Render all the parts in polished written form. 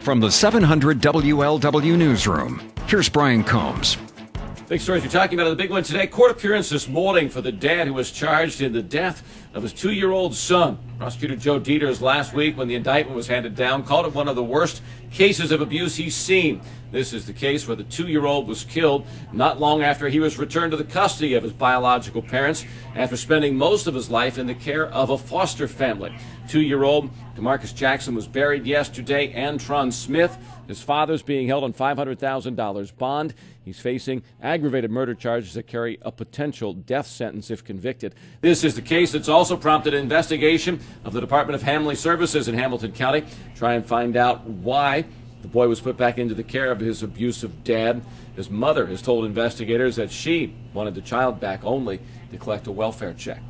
From the 700 WLW Newsroom, here's Brian Combs. Big stories we're talking about. The big one today, court appearance this morning for the dad who was charged in the death of his 2-year-old son. Prosecutor Joe Dieters last week, when the indictment was handed down, called it one of the worst cases of abuse he's seen. This is the case where the 2-year-old was killed not long after he was returned to the custody of his biological parents after spending most of his life in the care of a foster family. 2-year-old DeMarcus Jackson was buried yesterday. Antron Smith, his father's being held on $500,000 bond. He's facing aggravated murder charges that carry a potential death sentence if convicted. This is the case that's also prompted an investigation of the Department of Family Services in Hamilton County. Try and find out why the boy was put back into the care of his abusive dad. His mother has told investigators that she wanted the child back only to collect a welfare check.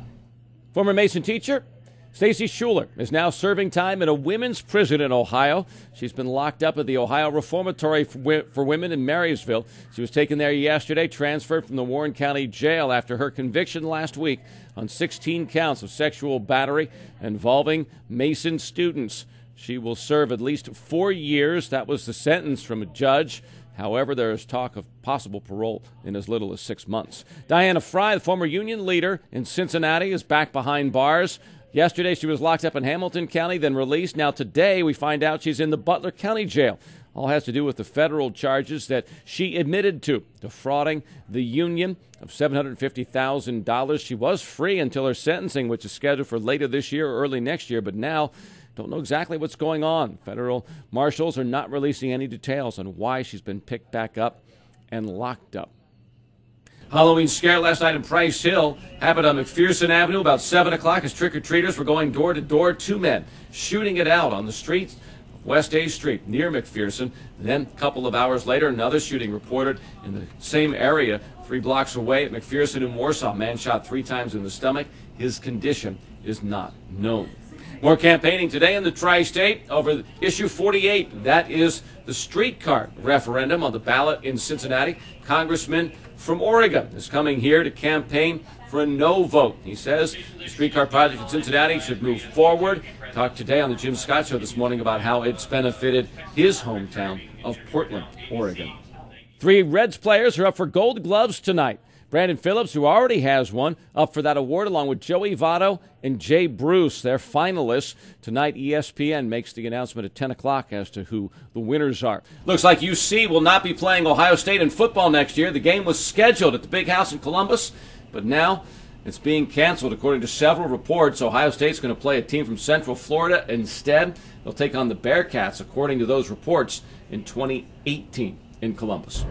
Former Mason teacher Stacy Schuler is now serving time in a women's prison in Ohio. She's been locked up at the Ohio Reformatory for Women in Marysville. She was taken there yesterday, transferred from the Warren County Jail after her conviction last week on 16 counts of sexual battery involving Mason students. She will serve at least 4 years. That was the sentence from a judge. However, there is talk of possible parole in as little as 6 months. Diana Fry, the former union leader in Cincinnati, is back behind bars. Yesterday, she was locked up in Hamilton County, then released. Now today, we find out she's in the Butler County Jail. All has to do with the federal charges that she admitted to, defrauding the union of $750,000. She was free until her sentencing, which is scheduled for later this year or early next year, but now don't know exactly what's going on. Federal marshals are not releasing any details on why she's been picked back up and locked up. Halloween scare last night in Price Hill happened on McPherson Avenue about 7 o'clock as trick-or-treaters were going door to door. 2 men shooting it out on the streets of West A Street near McPherson. Then a couple of hours later, another shooting reported in the same area 3 blocks away at McPherson in Warsaw. Man shot 3 times in the stomach. His condition is not known. More campaigning today in the Tri-State over issue 48. That is the streetcar referendum on the ballot in Cincinnati. Congressman from Oregon is coming here to campaign for a no vote. He says the streetcar project in Cincinnati should move forward. Talked today on the Jim Scott Show this morning about how it's benefited his hometown of Portland, Oregon. 3 Reds players are up for Gold Gloves tonight. Brandon Phillips, who already has one, up for that award along with Joey Votto and Jay Bruce. They're finalists. Tonight, ESPN makes the announcement at 10 o'clock as to who the winners are. Looks like UC will not be playing Ohio State in football next year. The game was scheduled at the Big House in Columbus, but now it's being canceled. According to several reports, Ohio State's going to play a team from Central Florida instead. They'll take on the Bearcats, according to those reports, in 2018 in Columbus.